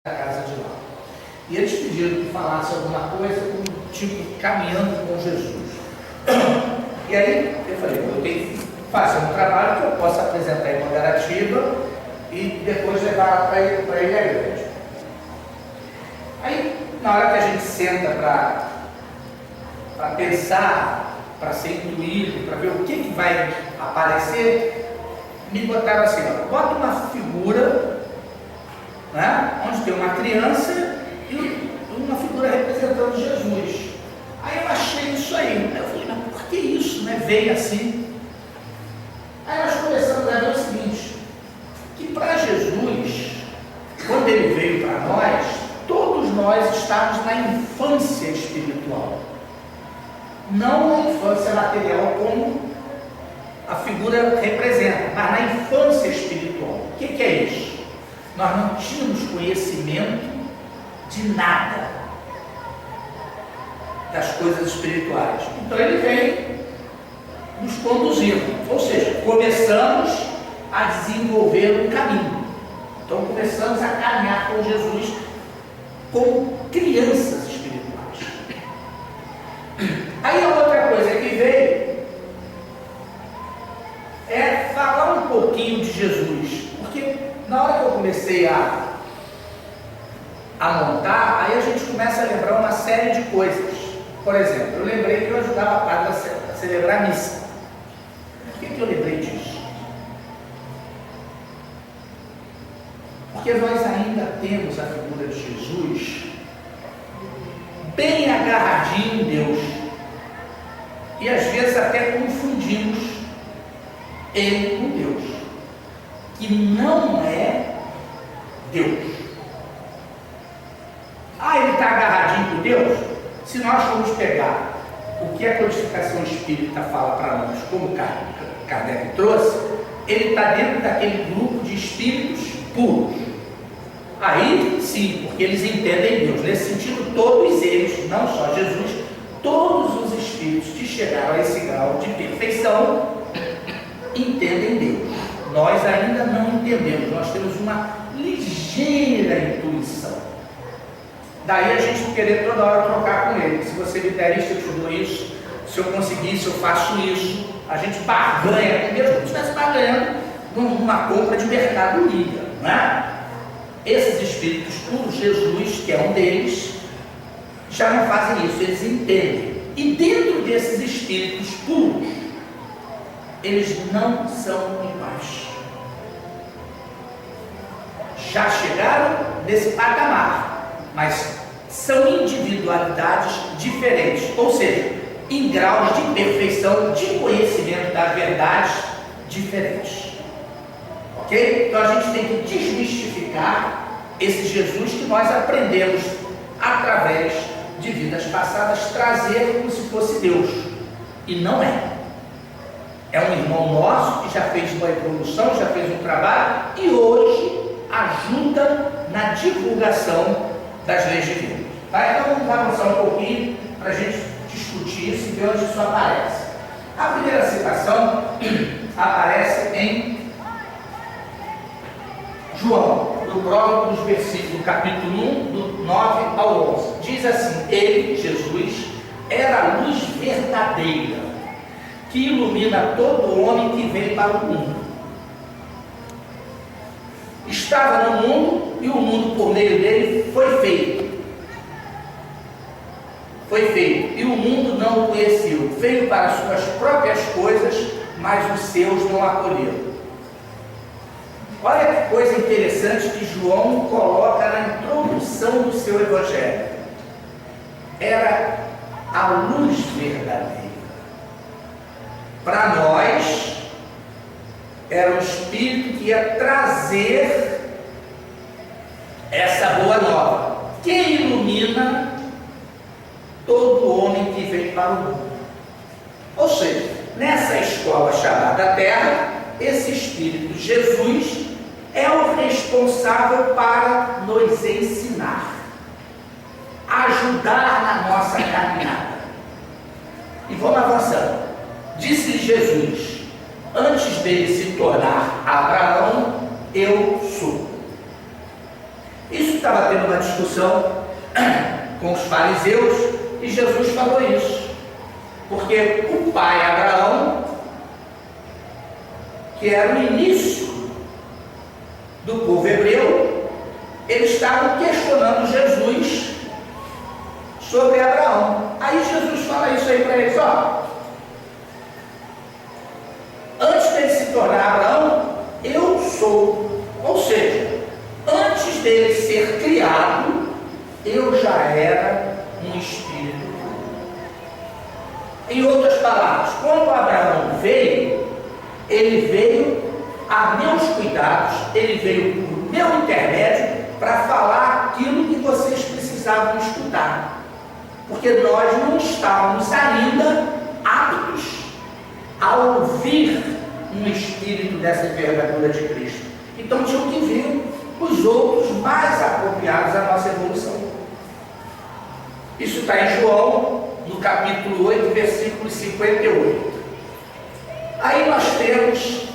da casa de lá. E eles pediram que falasse alguma coisa, como tipo, caminhando com Jesus. E aí eu falei, eu tenho que fazer um trabalho que eu possa apresentar em Mangaratiba e depois levar para ele a igreja. Aí, na hora que a gente senta para pensar, para ser incluído, para ver o que vai aparecer, me botaram assim, ó, bota uma figura, né, onde tem uma criança e uma figura representando Jesus. Aí eu achei isso aí. Aí eu falei, mas por que isso, né? Veio assim. Aí nós começamos a ver o seguinte, que para Jesus, quando ele veio para nós, todos nós estávamos na infância espiritual. Não na infância material como a figura representa, mas na infância espiritual. O que é isso? Nós não tínhamos conhecimento de nada das coisas espirituais. Então ele vem nos conduzindo. Ou seja, começamos a desenvolver um caminho. Então começamos a caminhar com Jesus como crianças espirituais. Aí a outra coisa que veio é falar um pouquinho de Jesus. Porque na hora que eu comecei a montar, aí a gente começa a lembrar uma série de coisas. Por exemplo, eu lembrei que eu ajudava a padre a celebrar a missa. Por que eu lembrei disso? Porque nós ainda temos a figura de Jesus bem agarradinho em Deus. E às vezes até confundimos ele com Deus, que não é Deus. Ele está agarradinho com Deus? Se nós formos pegar o que a codificação espírita fala para nós, como Kardec trouxe, ele está dentro daquele grupo de espíritos puros. Aí sim, porque eles entendem Deus. Nesse sentido, todos eles, não só Jesus, todos os espíritos que chegaram a esse grau de perfeição entendem Deus. Nós ainda não entendemos, nós temos uma ligeira intuição. Daí a gente querer toda hora trocar com ele. Se você me der isso, eu te dou isso. Se eu conseguir isso, eu faço isso. A gente barganha com Deus, como se estivesse barganhando numa compra de mercado livre, né? Esses espíritos puros, Jesus, que é um deles, já não fazem isso, eles entendem. E dentro desses espíritos puros, eles não são iguais. Já chegaram nesse patamar, mas são individualidades diferentes, ou seja, em graus de perfeição, de conhecimento das verdades diferentes. Ok? Então a gente tem que desmistificar esse Jesus que nós aprendemos através de vidas passadas, trazer como se fosse Deus, e não é. É um irmão nosso que já fez uma evolução, já fez um trabalho e hoje ajuda na divulgação das leis divinas. Tá? Então vamos avançar um pouquinho para a gente discutir isso e ver onde isso aparece. A primeira citação aparece em João, no prólogo dos versículos, capítulo 1, do 9 ao 11. Diz assim: ele, Jesus, era a luz verdadeira, que ilumina todo homem que vem para o mundo. Estava no mundo e o mundo por meio dele foi feito. E o mundo não o conheceu. Veio para as suas próprias coisas, mas os seus não acolheram. Olha que coisa interessante que João coloca na introdução do seu evangelho. Era a luz verdadeira. Para nós, era o Espírito que ia trazer essa boa nova, que ilumina todo homem que vem para o mundo. Ou seja, nessa escola chamada Terra, esse Espírito Jesus é o responsável para nos ensinar, ajudar na nossa caminhada. E vamos avançando. Disse Jesus, antes dele se tornar Abraão, eu sou. Isso estava tendo uma discussão com os fariseus e Jesus falou isso. Porque o pai Abraão, que era o início do povo hebreu, eles estavam questionando Jesus sobre Abraão. Aí Jesus fala isso aí para eles, ó. Antes dele se tornar Abraão, eu sou. Ou seja, antes dele ser criado, eu já era um espírito. Em outras palavras, quando Abraão veio, ele veio a meus cuidados, ele veio por meu intermédio para falar aquilo que vocês precisavam escutar. Porque nós não estávamos ainda aptos a ouvir um espírito dessa envergadura de Cristo. Então tinham que vir os outros mais apropriados à nossa evolução. Isso está em João, no capítulo 8, versículo 58. Aí nós temos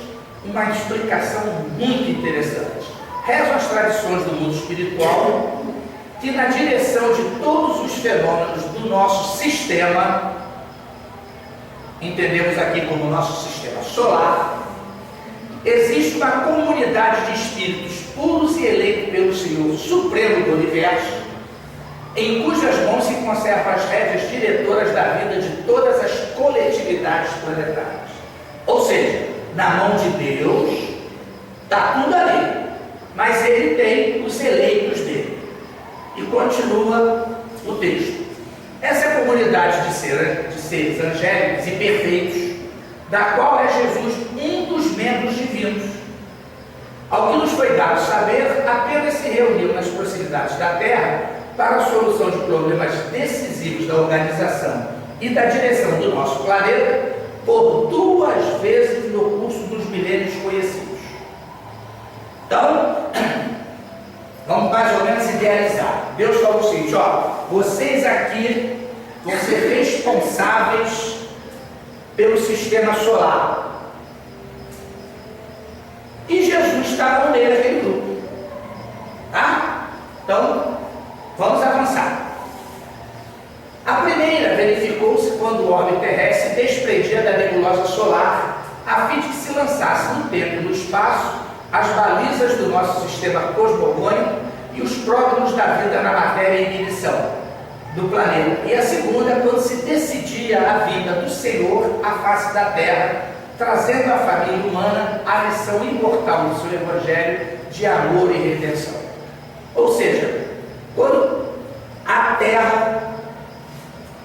uma explicação muito interessante. Rezam as tradições do mundo espiritual que, na direção de todos os fenômenos do nosso sistema, entendemos aqui como nosso sistema solar, existe uma comunidade de espíritos puros e eleitos pelo Senhor Supremo do Universo, em cujas mãos se conservam as rédeas diretoras da vida de todas as coletividades planetárias. Ou seja, na mão de Deus está tudo ali, mas ele tem os eleitos dele. E continua o texto. Essa comunidade de seres angélicos e perfeitos, da qual é Jesus um dos membros divinos, ao que nos foi dado saber, apenas se reuniu nas proximidades da Terra para a solução de problemas decisivos da organização e da direção do nosso planeta por 2 vezes no curso dos milênios conhecidos. Então, vamos mais ou menos idealizar. Deus falou o seguinte, ó, vocês aqui vão ser responsáveis pelo sistema solar. E Jesus estava no meio daquele grupo. Tá? Então, vamos avançar. A primeira verificou-se quando o orbe terrestre se desprendia da nebulosa solar, a fim de que se lançasse no tempo e no espaço as balizas do nosso sistema cosmogônico e os pródromos da vida na matéria em ignição do planeta. E a segunda, quando se decidia a vinda do Senhor à face da Terra, trazendo à família humana a lição imortal do seu Evangelho de amor e redenção. Ou seja, quando a Terra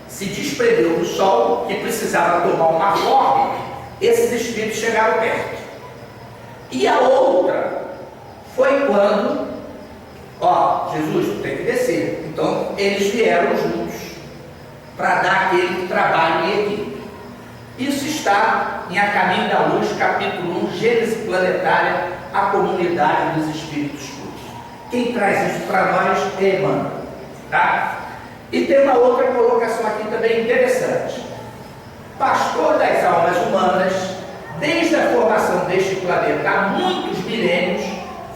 se desprendeu do Sol, que precisava tomar uma forma, esses espíritos chegaram perto. E a outra foi quando, ó, Jesus, tu tem que descer. Então, eles vieram juntos para dar aquele trabalho em equipe. Isso está em A Caminho da Luz, capítulo 1, Gênese Planetária, a comunidade dos espíritos puros. Quem traz isso para nós é Emmanuel, tá? E tem uma outra colocação aqui também interessante. Pastor das almas humanas, desde a formação deste planeta há muitos milênios,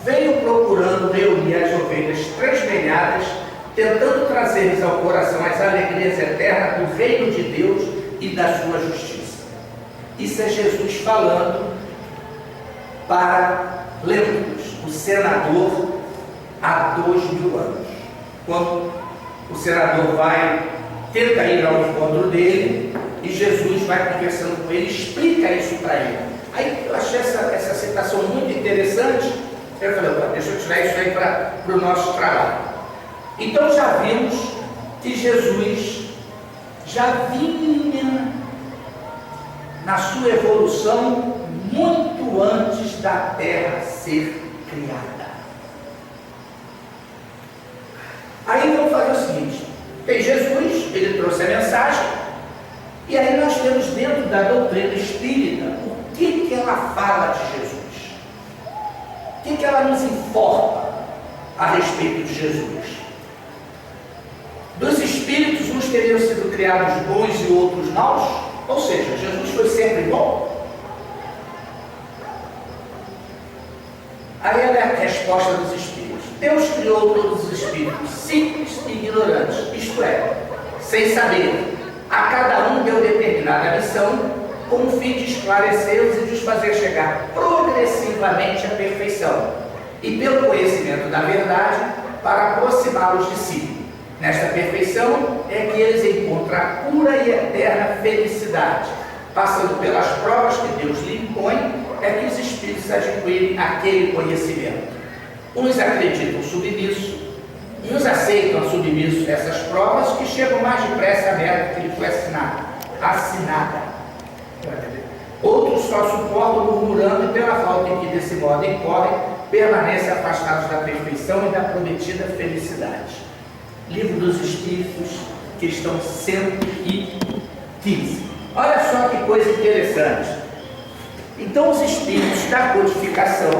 veio procurando reunir as ovelhas transmelhadas, tentando trazer-lhes ao coração as alegrias eternas do reino de Deus e da sua justiça. Isso é Jesus falando para Lentulus, o senador, há 2000 anos. Quando o senador tenta ir ao encontro dele, e Jesus vai conversando com ele, explica isso para ele. Aí eu achei essa citação muito interessante. Eu falei, deixa eu tirar isso aí para o nosso trabalho. Então já vimos que Jesus já vinha na sua evolução muito antes da Terra ser criada. Aí vamos fazer o seguinte, tem Jesus, ele trouxe a mensagem, e aí nós temos dentro da doutrina espírita o que ela fala de Jesus, o que ela nos informa a respeito de Jesus. Dos espíritos, uns teriam sido criados bons e outros maus, ou seja, Jesus foi sempre bom? Aí ela é a resposta dos espíritos. Deus criou todos os espíritos simples e ignorantes, isto é, sem saber. A cada um deu determinada missão, com o fim de esclarecê-los e de os fazer chegar progressivamente à perfeição, e pelo conhecimento da verdade, para aproximá-los de si. Nesta perfeição é que eles encontram a pura e eterna felicidade. Passando pelas provas que Deus lhe impõe, é que os espíritos adquirem aquele conhecimento. Uns acreditam submissos, uns aceitam submissos essas provas que chegam mais depressa à meta que lhe foi assinada. Outros só suportam murmurando e pela falta em que desse modo incorrem, permanecem afastados da perfeição e da prometida felicidade. Livro dos Espíritos, questão 115. Olha só que coisa interessante. Então os espíritos da codificação